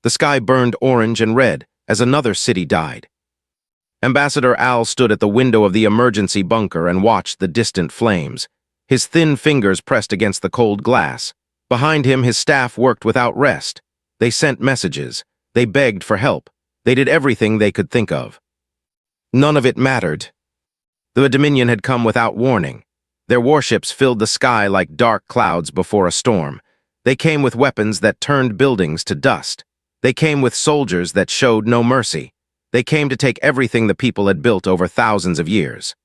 The sky burned orange and red as another city died. Ambassador Al stood at the window of the emergency bunker and watched the distant flames. His thin fingers pressed against the cold glass. Behind him, his staff worked without rest. They sent messages. They begged for help. They did everything they could think of. None of it mattered. The Dominion had come without warning. Their warships filled the sky like dark clouds before a storm. They came with weapons that turned buildings to dust. They came with soldiers that showed no mercy. They came to take everything the people had built over thousands of years.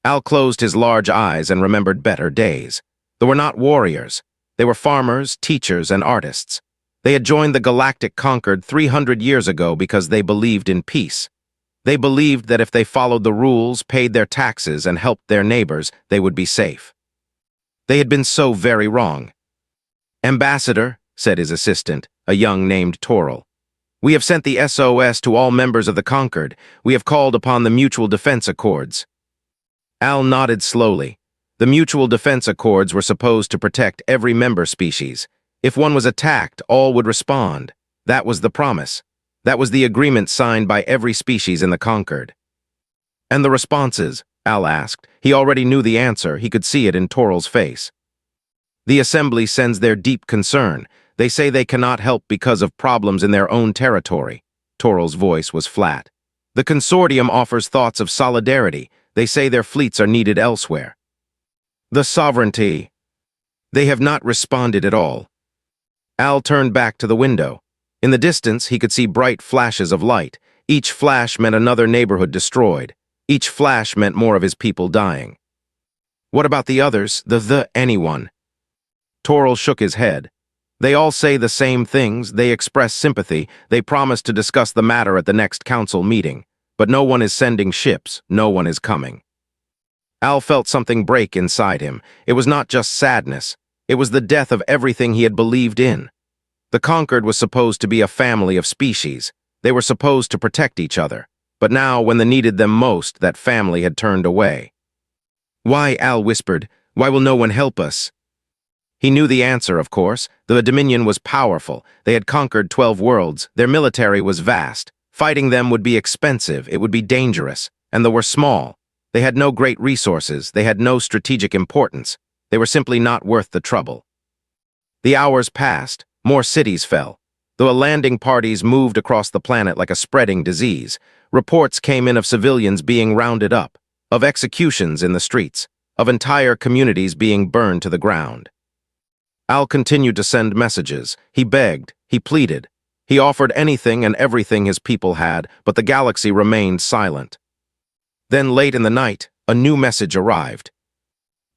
Al closed his large eyes and remembered better days. They were not warriors. They were farmers, teachers, and artists. They had joined the Galactic Concord 300 years ago because they believed in peace. They believed that if they followed the rules, paid their taxes, and helped their neighbors, they would be safe. They had been so very wrong. "Ambassador," said his assistant, a young named Toril, "we have sent the SOS to all members of the Concord. We have called upon the Mutual Defense Accords." Al nodded slowly. The Mutual Defense Accords were supposed to protect every member species. If one was attacked, all would respond. That was the promise. That was the agreement signed by every species in the Concord. "And the responses?" Al asked. He already knew the answer. He could see it in Toril's face. "The Assembly sends their deep concern. They say they cannot help because of problems in their own territory." Toril's voice was flat. "The Consortium offers thoughts of solidarity. They say their fleets are needed elsewhere." "The sovereignty." "They have not responded at all." Al turned back to the window. In the distance, he could see bright flashes of light. Each flash meant another neighborhood destroyed. Each flash meant more of his people dying. "What about the others, anyone?" Toril shook his head. "They all say the same things. They express sympathy. They promise to discuss the matter at the next council meeting. But no one is sending ships. No one is coming." Al felt something break inside him. It was not just sadness. It was the death of everything he had believed in. The Concord was supposed to be a family of species. They were supposed to protect each other. But now, when they needed them most, that family had turned away. "Why?" Al whispered. "Why will no one help us?" He knew the answer, of course. The Dominion was powerful. They had conquered 12 worlds. Their military was vast. Fighting them would be expensive. It would be dangerous. And they were small. They had no great resources. They had no strategic importance. They were simply not worth the trouble. The hours passed. More cities fell. The landing parties moved across the planet like a spreading disease. Reports came in of civilians being rounded up, of executions in the streets, of entire communities being burned to the ground. Al continued to send messages. He begged. He pleaded. He offered anything and everything his people had, but the galaxy remained silent. Then, late in the night, a new message arrived.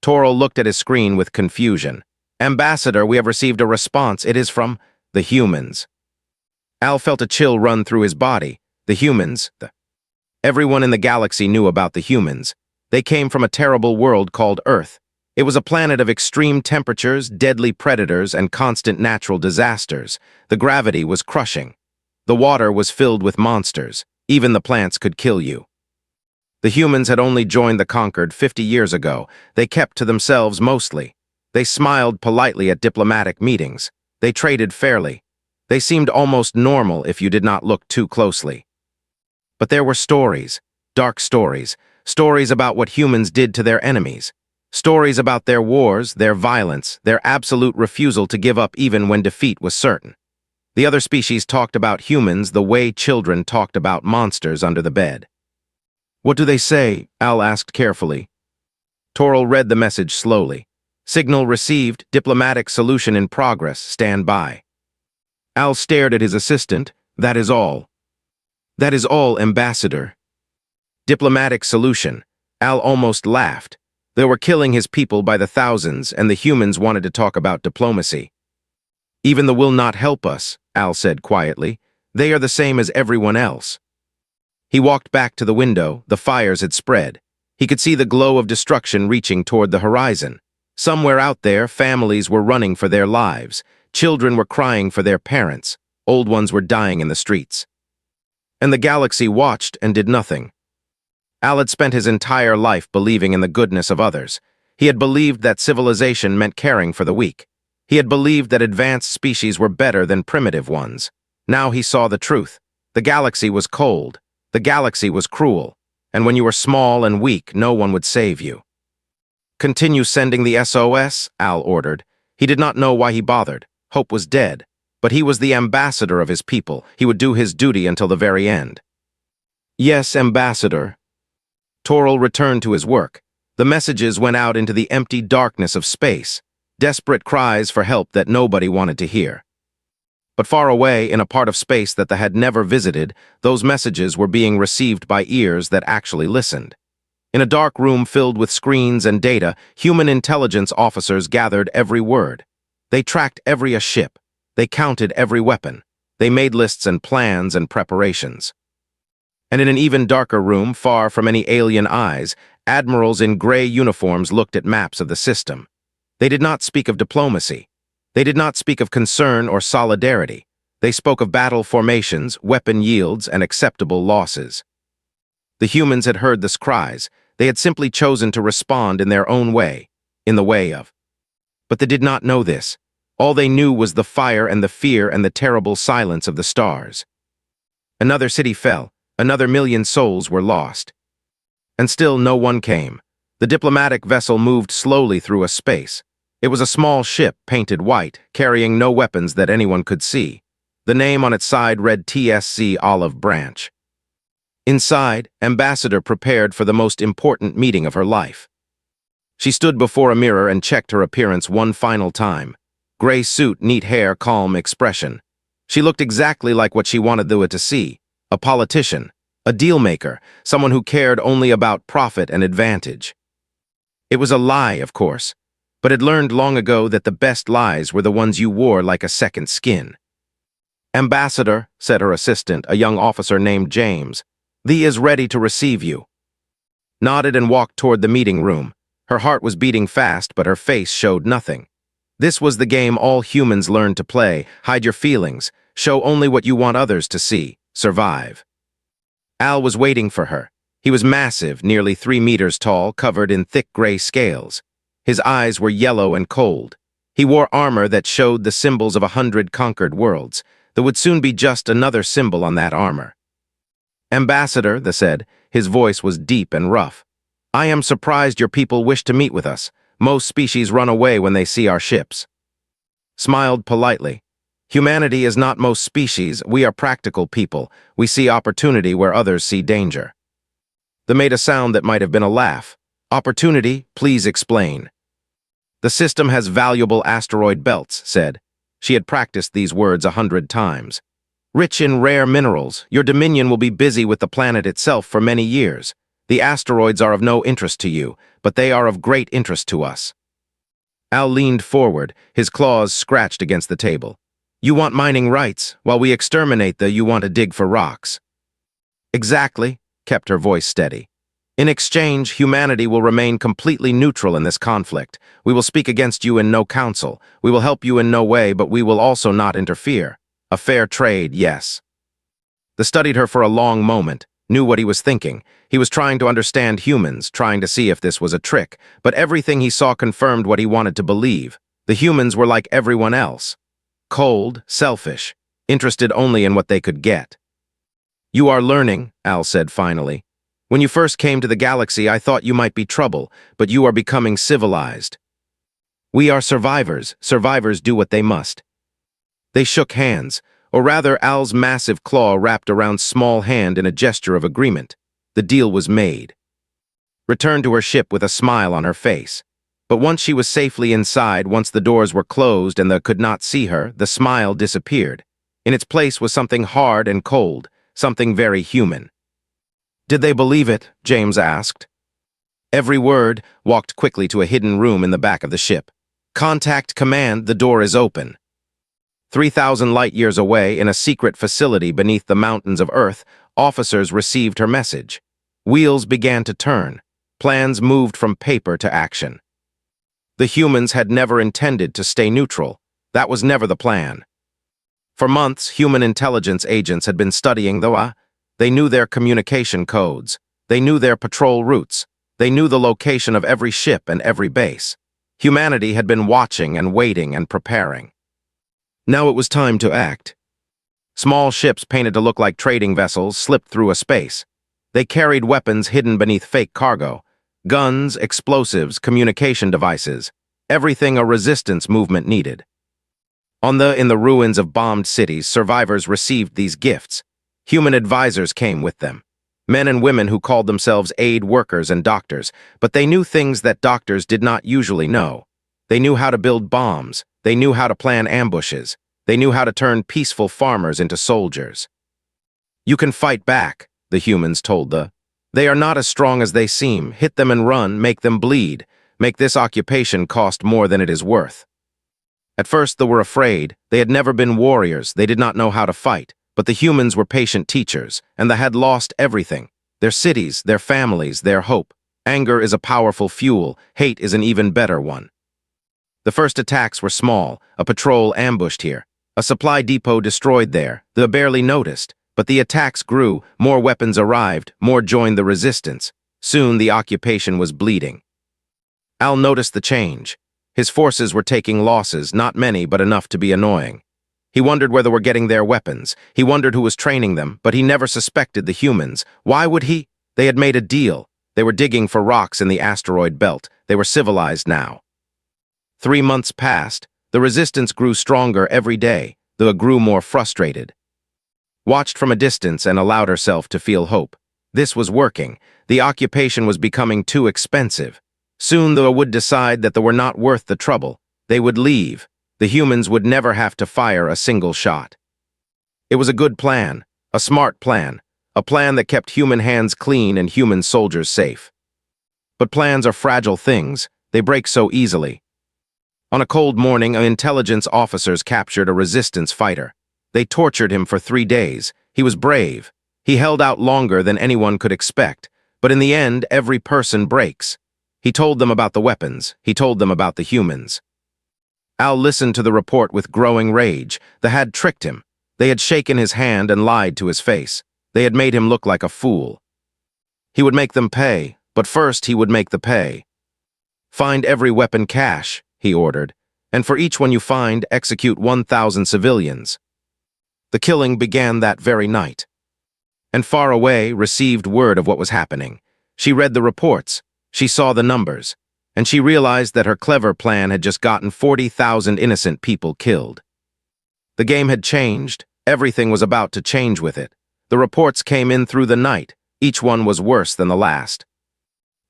Toril looked at his screen with confusion. "Ambassador, we have received a response. It is from the humans." Al felt a chill run through his body. The humans. Everyone in the galaxy knew about the humans. They came from a terrible world called Earth. It was a planet of extreme temperatures, deadly predators, and constant natural disasters. The gravity was crushing. The water was filled with monsters. Even the plants could kill you. The humans had only joined the Concord 50 years ago. They kept to themselves mostly. They smiled politely at diplomatic meetings. They traded fairly. They seemed almost normal if you did not look too closely. But there were stories, dark stories, stories about what humans did to their enemies. Stories about their wars, their violence, their absolute refusal to give up even when defeat was certain. The other species talked about humans the way children talked about monsters under the bed. "What do they say?" Al asked carefully. Toril read the message slowly. "Signal received, diplomatic solution in progress, stand by." Al stared at his assistant. "That is all." "That is all, Ambassador." Diplomatic solution. Al almost laughed. They were killing his people by the thousands, and the humans wanted to talk about diplomacy. "Even the will not help us," Al said quietly. "They are the same as everyone else." He walked back to the window. The fires had spread. He could see the glow of destruction reaching toward the horizon. Somewhere out there, families were running for their lives. Children were crying for their parents. Old ones were dying in the streets. And the galaxy watched and did nothing. Al had spent his entire life believing in the goodness of others. He had believed that civilization meant caring for the weak. He had believed that advanced species were better than primitive ones. Now he saw the truth. The galaxy was cold. The galaxy was cruel. And when you were small and weak, no one would save you. "Continue sending the SOS," Al ordered. He did not know why he bothered. Hope was dead. But he was the ambassador of his people. He would do his duty until the very end. "Yes, Ambassador." Toril returned to his work. The messages went out into the empty darkness of space, desperate cries for help that nobody wanted to hear. But far away, in a part of space that they had never visited, those messages were being received by ears that actually listened. In a dark room filled with screens and data, human intelligence officers gathered every word. They tracked every ship. They counted every weapon. They made lists and plans and preparations. And in an even darker room, far from any alien eyes, admirals in gray uniforms looked at maps of the system. They did not speak of diplomacy. They did not speak of concern or solidarity. They spoke of battle formations, weapon yields, and acceptable losses. The humans had heard the cries. They had simply chosen to respond in their own way, in the way of. But they did not know this. All they knew was the fire and the fear and the terrible silence of the stars. Another city fell. Another million souls were lost. And still no one came. The diplomatic vessel moved slowly through a space. It was a small ship, painted white, carrying no weapons that anyone could see. The name on its side read TSC Olive Branch. Inside, Ambassador prepared for the most important meeting of her life. She stood before a mirror and checked her appearance one final time. Gray suit, neat hair, calm expression. She looked exactly like what she wanted Lua to see. A politician, a deal-maker, someone who cared only about profit and advantage. It was a lie, of course, but had learned long ago that the best lies were the ones you wore like a second skin. "Ambassador," said her assistant, a young officer named James, "thee is ready to receive you." Nodded and walked toward the meeting room. Her heart was beating fast, but her face showed nothing. This was the game all humans learned to play. Hide your feelings. Show only what you want others to see. Survive. Al was waiting for her. He was massive, nearly 3 meters tall, covered in thick gray scales. His eyes were yellow and cold. He wore armor that showed the symbols of 100 conquered worlds. There would soon be just another symbol on that armor. "Ambassador," they said, his voice was deep and rough. "I am surprised your people wish to meet with us. Most species run away when they see our ships." Smiled politely. "Humanity is not most species. We are practical people. We see opportunity where others see danger." They made a sound that might have been a laugh. "Opportunity, please explain." "The system has valuable asteroid belts," said. She had practiced these words 100 times. "Rich in rare minerals, your dominion will be busy with the planet itself for many years. The asteroids are of no interest to you, but they are of great interest to us." Al leaned forward, his claws scratched against the table. "You want mining rights, while we exterminate you want to dig for rocks." "Exactly," kept her voice steady. "In exchange, humanity will remain completely neutral in this conflict. We will speak against you in no council. We will help you in no way, but we will also not interfere. A fair trade, yes." They studied her for a long moment, knew what he was thinking. He was trying to understand humans, trying to see if this was a trick, but everything he saw confirmed what he wanted to believe. The humans were like everyone else. Cold, selfish, interested only in what they could get. "You are learning," Al said finally. "When you first came to the galaxy, I thought you might be trouble, but you are becoming civilized. We are survivors. Survivors do what they must." They shook hands, or rather Al's massive claw wrapped around small hand in a gesture of agreement. The deal was made. Returned to her ship with a smile on her face. But once she was safely inside, once the doors were closed and they could not see her, the smile disappeared. In its place was something hard and cold, something very human. "Did they believe it?" James asked. Every word. Walked quickly to a hidden room in the back of the ship. "Contact command, the door is open." 3,000 light-years away, in a secret facility beneath the mountains of Earth, officers received her message. Wheels began to turn. Plans moved from paper to action. The humans had never intended to stay neutral. That was never the plan. For months, human intelligence agents had been studying the They knew their communication codes. They knew their patrol routes. They knew the location of every ship and every base. Humanity had been watching and waiting and preparing. Now it was time to act. Small ships painted to look like trading vessels slipped through a space. They carried weapons hidden beneath fake cargo. Guns, explosives, communication devices. Everything a resistance movement needed. In the ruins of bombed cities, survivors received these gifts. Human advisors came with them. Men and women who called themselves aid workers and doctors, but they knew things that doctors did not usually know. They knew how to build bombs. They knew how to plan ambushes. They knew how to turn peaceful farmers into soldiers. You can fight back, the humans told the. They are not as strong as they seem. Hit them and run, make them bleed. Make this occupation cost more than it is worth. At first they were afraid. They had never been warriors. They did not know how to fight. But the humans were patient teachers, and they had lost everything. Their cities, their families, their hope. Anger is a powerful fuel. Hate is an even better one. The first attacks were small. A patrol ambushed here. A supply depot destroyed there. They barely noticed. But the attacks grew. More weapons arrived. More joined the resistance. Soon the occupation was bleeding. Al noticed the change. His forces were taking losses, not many, but enough to be annoying. He wondered where they were getting their weapons. He wondered who was training them, but he never suspected the humans. Why would he? They had made a deal. They were digging for rocks in the asteroid belt. They were civilized now. 3 months passed. The resistance grew stronger every day, though it grew more frustrated. Watched from a distance and allowed herself to feel hope. This was working. The occupation was becoming too expensive. Soon they would decide that they were not worth the trouble. They would leave. The humans would never have to fire a single shot. It was a good plan, a smart plan, a plan that kept human hands clean and human soldiers safe. But plans are fragile things. They break so easily. On a cold morning, intelligence officers captured a resistance fighter. They tortured him for 3 days. He was brave. He held out longer than anyone could expect. But in the end, every person breaks. He told them about the weapons. He told them about the humans. Al listened to the report with growing rage. They had tricked him. They had shaken his hand and lied to his face. They had made him look like a fool. He would make them pay, but first he would make the pay. Find every weapon cache, he ordered, and for each one you find, execute 1,000 civilians. The killing began that very night. And far away received word of what was happening. She read the reports. She saw the numbers. And she realized that her clever plan had just gotten 40,000 innocent people killed. The game had changed. Everything was about to change with it. The reports came in through the night. Each one was worse than the last.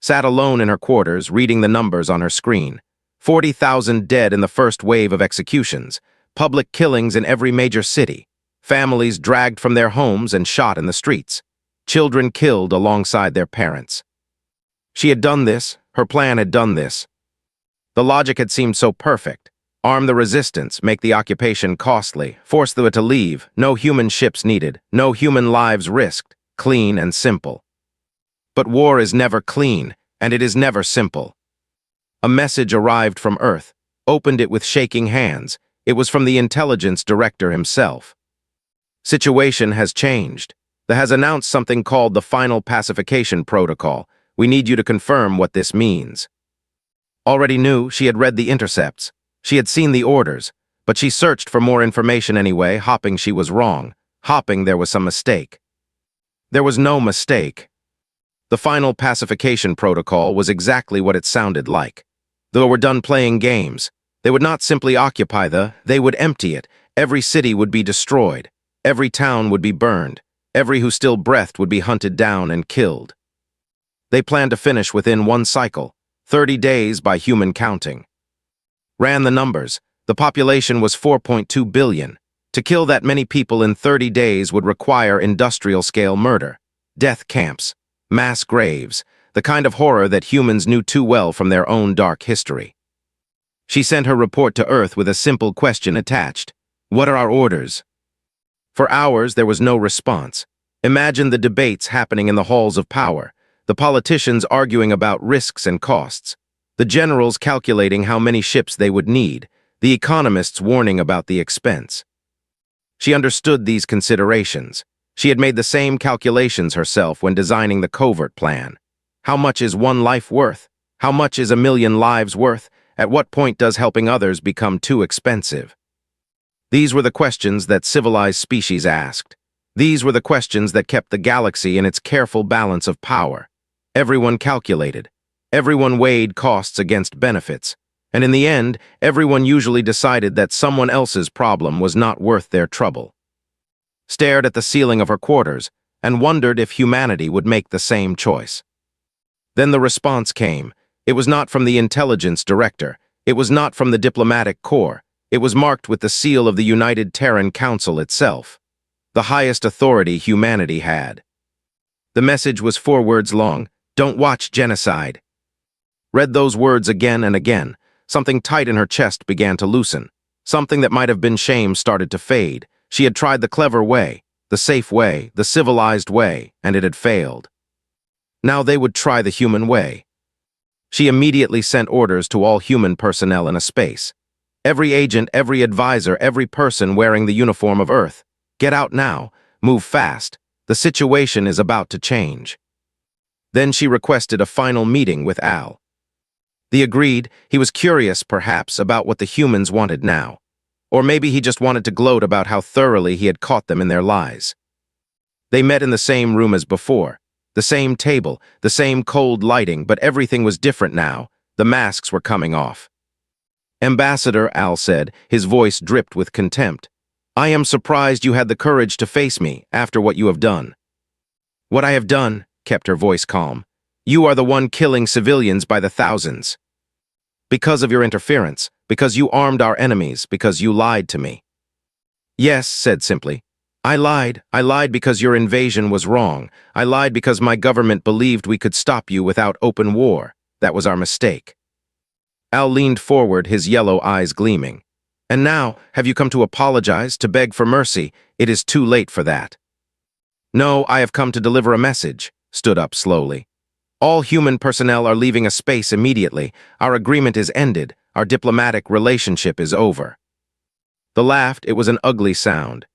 Sat alone in her quarters, reading the numbers on her screen. 40,000 dead in the first wave of executions. Public killings in every major city. Families dragged from their homes and shot in the streets. Children killed alongside their parents. She had done this. Her plan had done this. The logic had seemed so perfect. Arm the resistance, make the occupation costly, force them to leave, no human ships needed, no human lives risked, clean and simple. But war is never clean, and it is never simple. A message arrived from Earth, opened it with shaking hands. It was from the intelligence director himself. Situation has changed. They has announced something called the Final Pacification Protocol. We need you to confirm what this means. Already knew. She had read the intercepts. She had seen the orders, but she searched for more information anyway, hoping she was wrong, hoping there was some mistake. There was no mistake. The Final Pacification Protocol was exactly what it sounded like. They were done playing games. They would not simply occupy they would empty it. Every city would be destroyed. Every town would be burned. Every who still breathed would be hunted down and killed. They planned to finish within one cycle, 30 days by human counting. Ran the numbers. The population was 4.2 billion. To kill that many people in 30 days would require industrial-scale murder, death camps, mass graves, the kind of horror that humans knew too well from their own dark history. She sent her report to Earth with a simple question attached. What are our orders? For hours there was no response. Imagine the debates happening in the halls of power. The politicians arguing about risks and costs, the generals calculating how many ships they would need, the economists warning about the expense. She understood these considerations. She had made the same calculations herself when designing the covert plan. How much is one life worth? How much is 1,000,000 lives worth? At what point does helping others become too expensive? These were the questions that civilized species asked. These were the questions that kept the galaxy in its careful balance of power. Everyone calculated. Everyone weighed costs against benefits. And in the end, everyone usually decided that someone else's problem was not worth their trouble. Stared at the ceiling of her quarters and wondered if humanity would make the same choice. Then the response came. It was not from the intelligence director. It was not from the diplomatic corps. It was marked with the seal of the United Terran Council itself, the highest authority humanity had. The message was 4 words long. Don't watch genocide. Read those words again and again. Something tight in her chest began to loosen. Something that might have been shame started to fade. She had tried the clever way, the safe way, the civilized way, and it had failed. Now they would try the human way. She immediately sent orders to all human personnel in a space. Every agent, every advisor, every person wearing the uniform of Earth. Get out now. Move fast. The situation is about to change. Then she requested a final meeting with Al. He agreed. He was curious, perhaps, about what the humans wanted now. Or maybe he just wanted to gloat about how thoroughly he had caught them in their lies. They met in the same room as before. The same table, the same cold lighting, but everything was different now. The masks were coming off. Ambassador, Al said, his voice dripped with contempt. I am surprised you had the courage to face me after what you have done. What I have done, kept her voice calm. You are the one killing civilians by the thousands. Because of your interference, because you armed our enemies, because you lied to me. Yes, said simply. I lied because your invasion was wrong. I lied because my government believed we could stop you without open war. That was our mistake. Al leaned forward, his yellow eyes gleaming. And now, have you come to apologize, to beg for mercy? It is too late for that. No, I have come to deliver a message, stood up slowly. All human personnel are leaving a space immediately. Our agreement is ended. Our diplomatic relationship is over. The laughed, it was an ugly sound.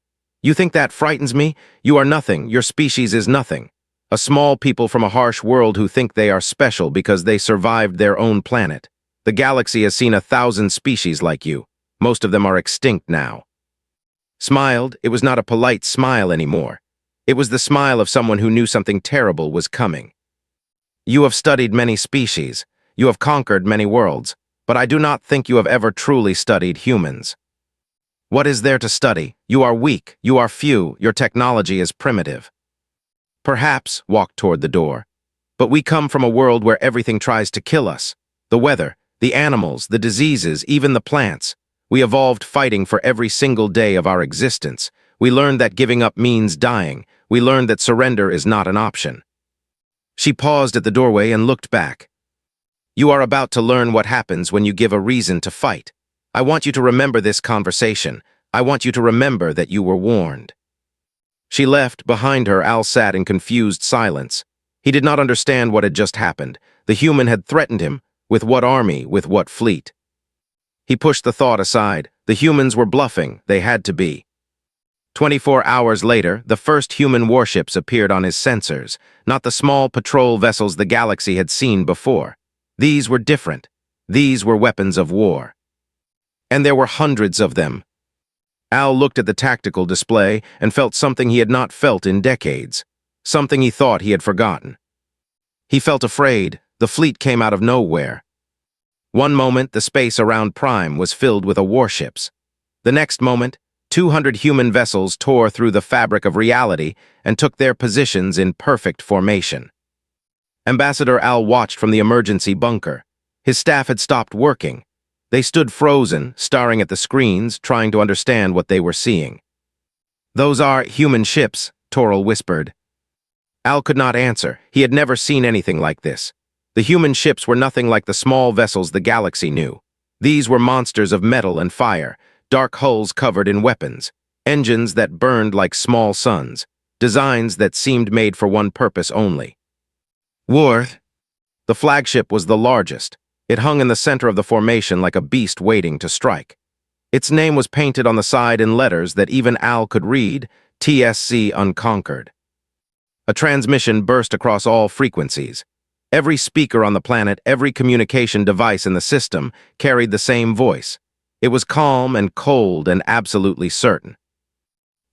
You think that frightens me? You are nothing. Your species is nothing. A small people from a harsh world who think they are special because they survived their own planet. The galaxy has seen 1,000 species like you. Most of them are extinct now. Smiled, it was not a polite smile anymore. It was the smile of someone who knew something terrible was coming. You have studied many species. You have conquered many worlds. But I do not think you have ever truly studied humans. What is there to study? You are weak. You are few. Your technology is primitive. Perhaps, walked toward the door. But we come from a world where everything tries to kill us. The weather, the animals, the diseases, even the plants. We evolved fighting for every single day of our existence. We learned that giving up means dying. We learned that surrender is not an option. She paused at the doorway and looked back. You are about to learn what happens when you give a reason to fight. I want you to remember this conversation. I want you to remember that you were warned. She left. Behind her, Al sat in confused silence. He did not understand what had just happened. The human had threatened him. With what army? With what fleet? He pushed the thought aside. The humans were bluffing. They had to be. 24 hours later, the first human warships appeared on his sensors, not the small patrol vessels the galaxy had seen before. These were different. These were weapons of war. And there were hundreds of them. Al looked at the tactical display and felt something he had not felt in decades, something he thought he had forgotten. He felt afraid. The fleet came out of nowhere. One moment, the space around Prime was filled with warships. The next moment, 200 human vessels tore through the fabric of reality and took their positions in perfect formation. Ambassador Al watched from the emergency bunker. His staff had stopped working. They stood frozen, staring at the screens, trying to understand what they were seeing. Those are human ships, Toril whispered. Al could not answer. He had never seen anything like this. The human ships were nothing like the small vessels the galaxy knew. These were monsters of metal and fire, dark hulls covered in weapons, engines that burned like small suns, designs that seemed made for one purpose only. War. The flagship was the largest. It hung in the center of the formation like a beast waiting to strike. Its name was painted on the side in letters that even Al could read, TSC Unconquered. A transmission burst across all frequencies. Every speaker on the planet, every communication device in the system carried the same voice. It was calm and cold and absolutely certain.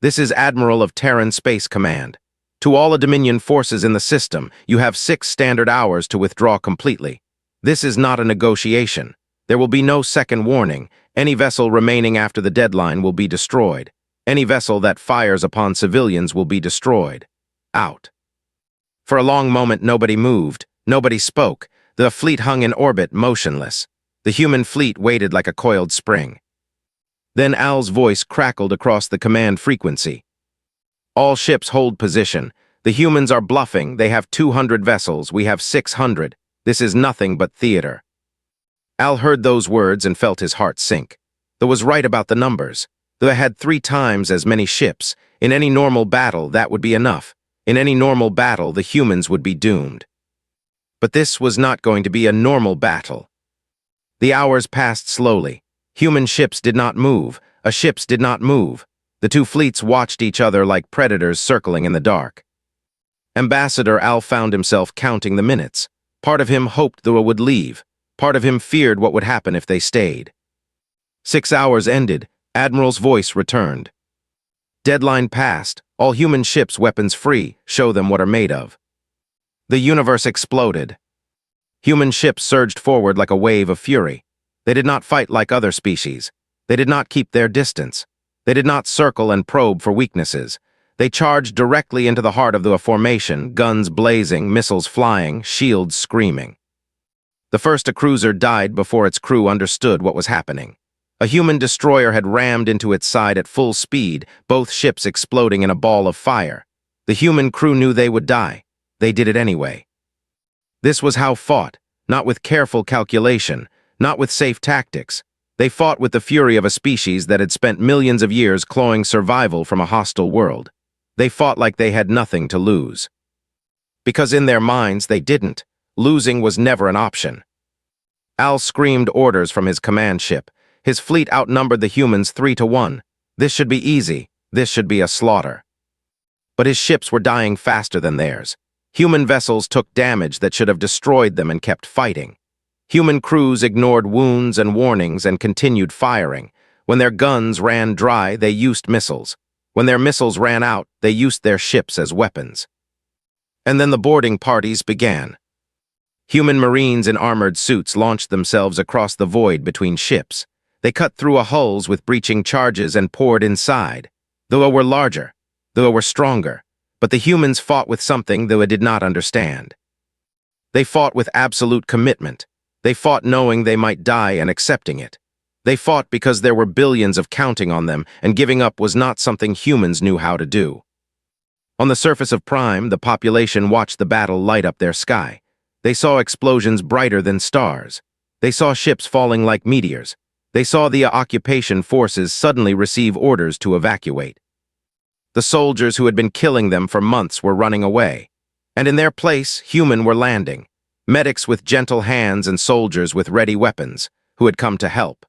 This is Admiral of Terran Space Command. To all the Dominion forces in the system, you have 6 standard hours to withdraw completely. This is not a negotiation. There will be no second warning. Any vessel remaining after the deadline will be destroyed. Any vessel that fires upon civilians will be destroyed. Out. For a long moment, nobody moved. Nobody spoke. The fleet hung in orbit, motionless. The human fleet waited like a coiled spring. Then Al's voice crackled across the command frequency. All ships hold position. The humans are bluffing. They have 200 vessels. We have 600. This is nothing but theater. Al heard those words and felt his heart sink. They was right about the numbers. They had 3 times as many ships. In any normal battle, that would be enough. In any normal battle, the humans would be doomed. But this was not going to be a normal battle. The hours passed slowly. Human ships did not move. Ships did not move. The 2 fleets watched each other like predators circling in the dark. Ambassador Al found himself counting the minutes. Part of him hoped they would leave. Part of him feared what would happen if they stayed. 6 hours ended. Admiral's voice returned. Deadline passed. All human ships weapons free. Show them what are made of. The universe exploded. Human ships surged forward like a wave of fury. They did not fight like other species. They did not keep their distance. They did not circle and probe for weaknesses. They charged directly into the heart of the formation, guns blazing, missiles flying, shields screaming. The first cruiser died before its crew understood what was happening. A human destroyer had rammed into its side at full speed, both ships exploding in a ball of fire. The human crew knew they would die. They did it anyway. This was how fought, not with careful calculation, not with safe tactics. They fought with the fury of a species that had spent millions of years clawing survival from a hostile world. They fought like they had nothing to lose. Because in their minds they didn't. Losing was never an option. Al screamed orders from his command ship. His fleet outnumbered the humans 3-1. This should be easy. This should be a slaughter. But his ships were dying faster than theirs. Human vessels took damage that should have destroyed them and kept fighting. Human crews ignored wounds and warnings and continued firing. When their guns ran dry, they used missiles. When their missiles ran out, they used their ships as weapons. And then the boarding parties began. Human Marines in armored suits launched themselves across the void between ships. They cut through hulls with breaching charges and poured inside. They were larger. They were stronger. But the humans fought with something they did not understand. They fought with absolute commitment. They fought knowing they might die and accepting it. They fought because there were billions of counting on them, and giving up was not something humans knew how to do. On the surface of Prime, the population watched the battle light up their sky. They saw explosions brighter than stars. They saw ships falling like meteors. They saw the occupation forces suddenly receive orders to evacuate. The soldiers who had been killing them for months were running away. And in their place, human were landing. Medics with gentle hands and soldiers with ready weapons, who had come to help.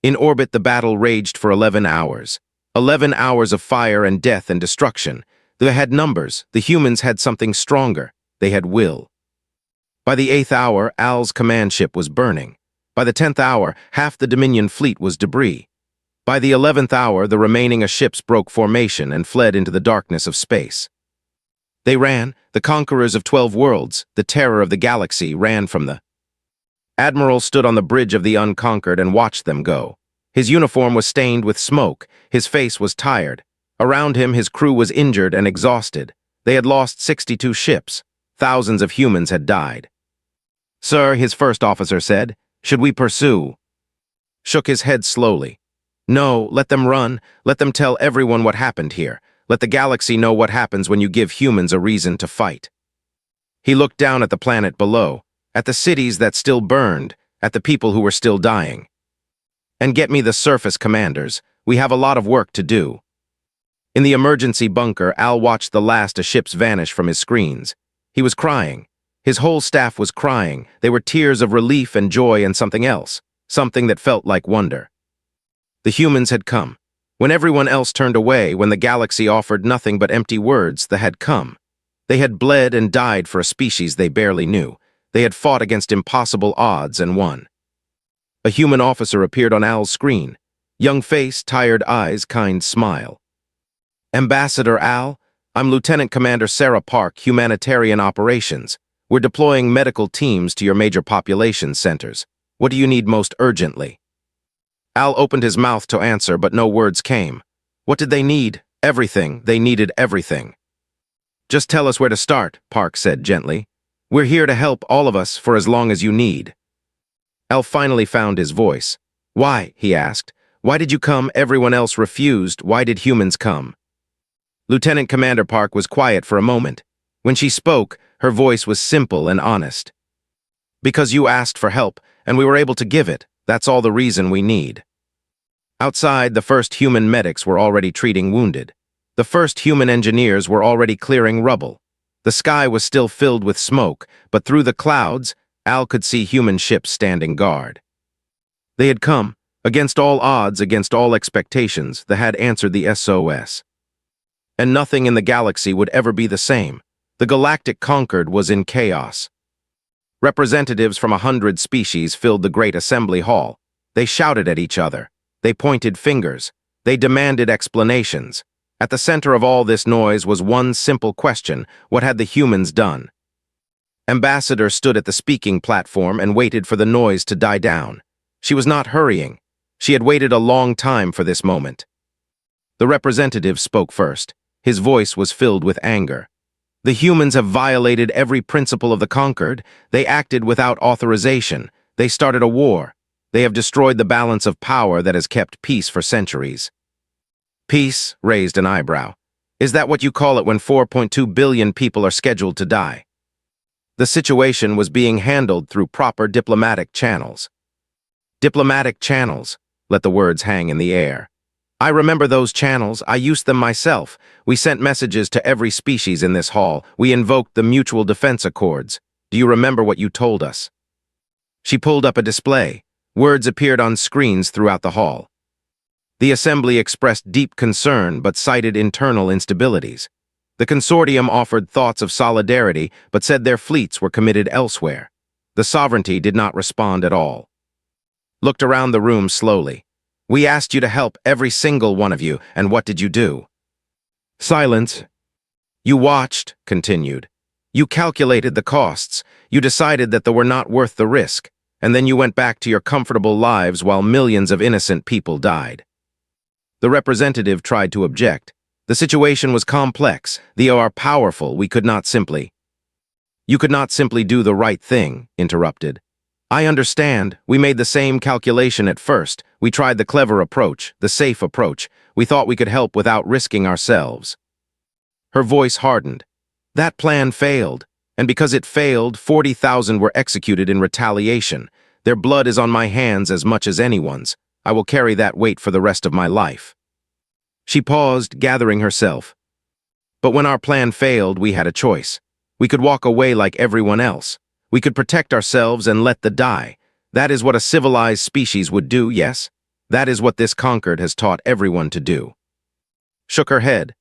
In orbit, the battle raged for 11 hours. 11 hours of fire and death and destruction. They had numbers. The humans had something stronger. They had will. By the 8th hour, Al's command ship was burning. By the 10th hour, half the Dominion fleet was debris. By the 11th hour, the remaining ships broke formation and fled into the darkness of space. They ran. The conquerors of 12 worlds, the terror of the galaxy, ran from the Admiral stood on the bridge of the unconquered and watched them go. His uniform was stained with smoke. His face was tired. Around him, his crew was injured and exhausted. They had lost 62 ships. Thousands of humans had died. "Sir," his first officer said, "should we pursue?" Shook his head slowly. "No, let them run. Let them tell everyone what happened here. Let the galaxy know what happens when you give humans a reason to fight." He looked down at the planet below, at the cities that still burned, at the people who were still dying. "And get me the surface commanders. We have a lot of work to do." In the emergency bunker, Al watched the last of ships vanish from his screens. He was crying. His whole staff was crying. They were tears of relief and joy and something else, something that felt like wonder. The humans had come. When everyone else turned away, when the galaxy offered nothing but empty words, they had come. They had bled and died for a species they barely knew. They had fought against impossible odds and won. A human officer appeared on Al's screen. Young face, tired eyes, kind smile. Ambassador Al, I'm Lieutenant Commander Sarah Park, Humanitarian Operations. We're deploying medical teams to your major population centers. What do you need most urgently? Al opened his mouth to answer, but no words came. What did they need? Everything. They needed everything. Just tell us where to start, Park said gently. We're here to help all of us for as long as you need. Al finally found his voice. Why? He asked. Why did you come? Everyone else refused. Why did humans come? Lieutenant Commander Park was quiet for a moment. When she spoke, her voice was simple and honest. Because you asked for help, and we were able to give it. That's all the reason we need. Outside, the first human medics were already treating wounded. The first human engineers were already clearing rubble. The sky was still filled with smoke, but through the clouds, Al could see human ships standing guard. They had come. Against all odds, against all expectations, they had answered the SOS. And nothing in the galaxy would ever be the same. The Galactic Concord was in chaos. Representatives from 100 species filled the great assembly hall. They shouted at each other. They pointed fingers. They demanded explanations. At the center of all this noise was one simple question: what had the humans done? Ambassador stood at the speaking platform and waited for the noise to die down. She was not hurrying. She had waited a long time for this moment. The representative spoke first. His voice was filled with anger. The humans have violated every principle of the Concord. They acted without authorization. They started a war. They have destroyed the balance of power that has kept peace for centuries. Peace raised an eyebrow. Is that what you call it when 4.2 billion people are scheduled to die? The situation was being handled through proper diplomatic channels. Diplomatic channels. Let the words hang in the air. I remember those channels. I used them myself. We sent messages to every species in this hall. We invoked the Mutual Defense Accords. Do you remember what you told us? She pulled up a display. Words appeared on screens throughout the hall. The assembly expressed deep concern but cited internal instabilities. The consortium offered thoughts of solidarity but said their fleets were committed elsewhere. The sovereignty did not respond at all. Looked around the room slowly. We asked you to help, every single one of you, and what did you do? Silence. You watched, continued. You calculated the costs. You decided that they were not worth the risk, and then you went back to your comfortable lives while millions of innocent people died. The representative tried to object. The situation was complex. They are powerful. We could not simply. You could not simply do the right thing, interrupted. I understand. We made the same calculation at first. We tried the clever approach, the safe approach. We thought we could help without risking ourselves. Her voice hardened. That plan failed, and because it failed, 40,000 were executed in retaliation. Their blood is on my hands as much as anyone's. I will carry that weight for the rest of my life. She paused, gathering herself. But when our plan failed, we had a choice. We could walk away like everyone else. We could protect ourselves and let them die. That is what a civilized species would do, yes? That is what this Concord has taught everyone to do. Shook her head.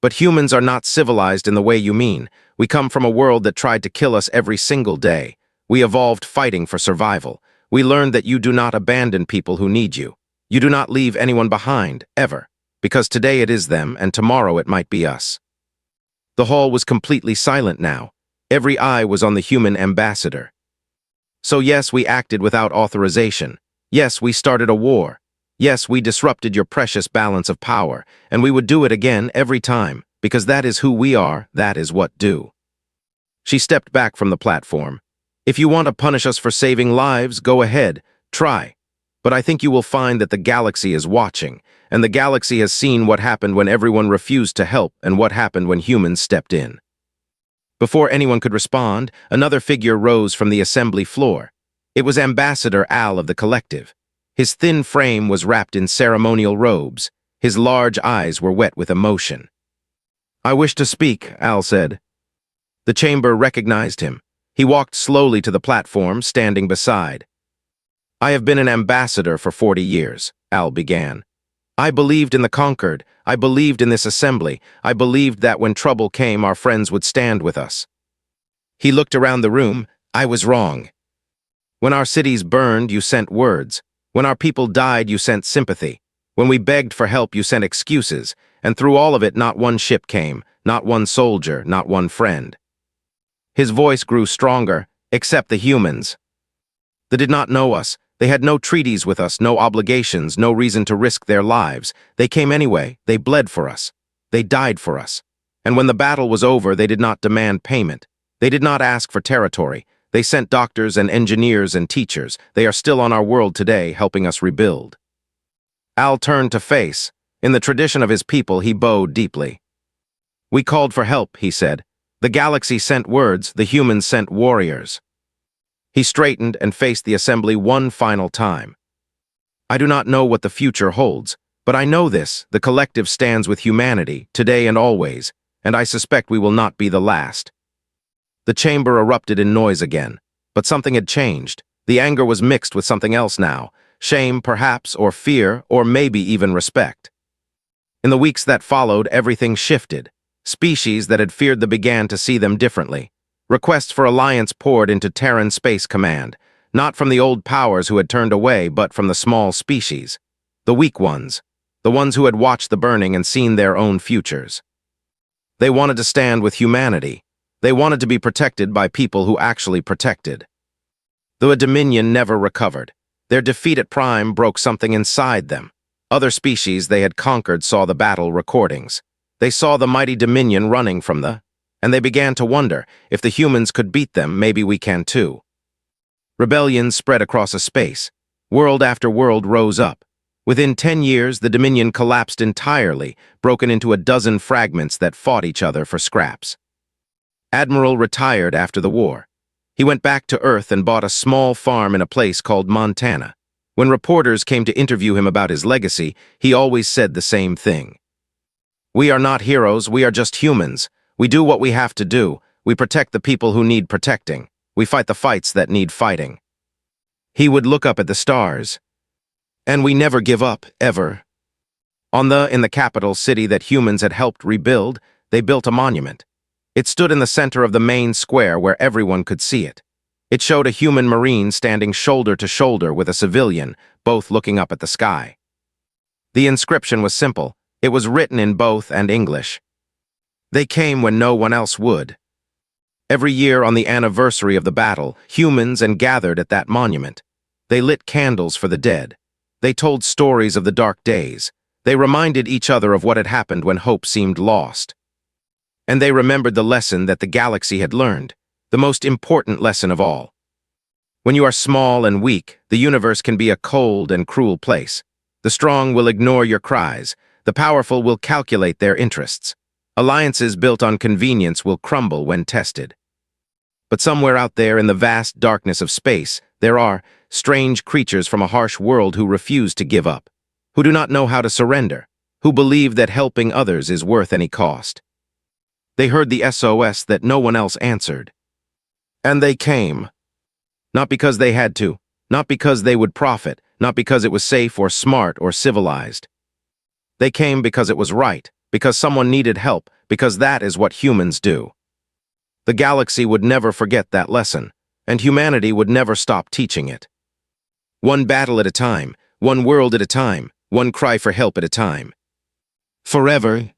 But humans are not civilized in the way you mean. We come from a world that tried to kill us every single day. We evolved fighting for survival. We learned that you do not abandon people who need you. You do not leave anyone behind, ever. Because today it is them, and tomorrow it might be us. The hall was completely silent now. Every eye was on the human ambassador. So yes, we acted without authorization. Yes, we started a war. Yes, we disrupted your precious balance of power, and we would do it again every time, because that is who we are, that is what do. She stepped back from the platform. If you want to punish us for saving lives, go ahead, try. But I think you will find that the galaxy is watching, and the galaxy has seen what happened when everyone refused to help and what happened when humans stepped in. Before anyone could respond, another figure rose from the assembly floor. It was Ambassador Al of the collective. His thin frame was wrapped in ceremonial robes. His large eyes were wet with emotion. I wish to speak, Al said. The chamber recognized him. He walked slowly to the platform, standing beside. I have been an ambassador for 40 years, Al began. I believed in the Concord. I believed in this assembly. I believed that when trouble came, our friends would stand with us. He looked around the room. I was wrong. When our cities burned, you sent words. When our people died, you sent sympathy. When we begged for help, you sent excuses. And through all of it, not one ship came, not one soldier, not one friend. His voice grew stronger, except the humans. They did not know us. They had no treaties with us, no obligations, no reason to risk their lives. They came anyway. They bled for us. They died for us. And when the battle was over, they did not demand payment. They did not ask for territory. They sent doctors and engineers and teachers. They are still on our world today, helping us rebuild. Al turned to face. In the tradition of his people, he bowed deeply. We called for help, he said. The galaxy sent words, the humans sent warriors. He straightened and faced the assembly one final time. I do not know what the future holds, but I know this: the collective stands with humanity, today and always, and I suspect we will not be the last. The chamber erupted in noise again, but something had changed. The anger was mixed with something else now, shame perhaps, or fear, or maybe even respect. In the weeks that followed, everything shifted. Species that had feared them began to see them differently. Requests for alliance poured into Terran Space Command, not from the old powers who had turned away, but from the small species. The weak ones, the ones who had watched the burning and seen their own futures. They wanted to stand with humanity. They wanted to be protected by people who actually protected. The Dominion never recovered. Their defeat at Prime broke something inside them. Other species they had conquered saw the battle recordings. They saw the mighty Dominion running from and they began to wonder, if the humans could beat them, maybe we can too. Rebellions spread across a space. World after world rose up. Within 10 years, the Dominion collapsed entirely, broken into a dozen fragments that fought each other for scraps. Admiral retired after the war. He went back to Earth and bought a small farm in a place called Montana. When reporters came to interview him about his legacy, he always said the same thing. We are not heroes, we are just humans. We do what we have to do. We protect the people who need protecting. We fight the fights that need fighting. He would look up at the stars. And we never give up, ever. In the capital city that humans had helped rebuild, they built a monument. It stood in the center of the main square where everyone could see it. It showed a human Marine standing shoulder to shoulder with a civilian, both looking up at the sky. The inscription was simple. It was written in both and English. They came when no one else would. Every year on the anniversary of the battle, humans gathered at that monument. They lit candles for the dead. They told stories of the dark days. They reminded each other of what had happened when hope seemed lost. And they remembered the lesson that the galaxy had learned, the most important lesson of all. When you are small and weak, the universe can be a cold and cruel place. The strong will ignore your cries. The powerful will calculate their interests. Alliances built on convenience will crumble when tested. But somewhere out there in the vast darkness of space, there are strange creatures from a harsh world who refuse to give up, who do not know how to surrender, who believe that helping others is worth any cost. They heard the SOS that no one else answered. And they came. Not because they had to, not because they would profit, not because it was safe or smart or civilized. They came because it was right, because someone needed help, because that is what humans do. The galaxy would never forget that lesson, and humanity would never stop teaching it. One battle at a time, one world at a time, one cry for help at a time. Forever,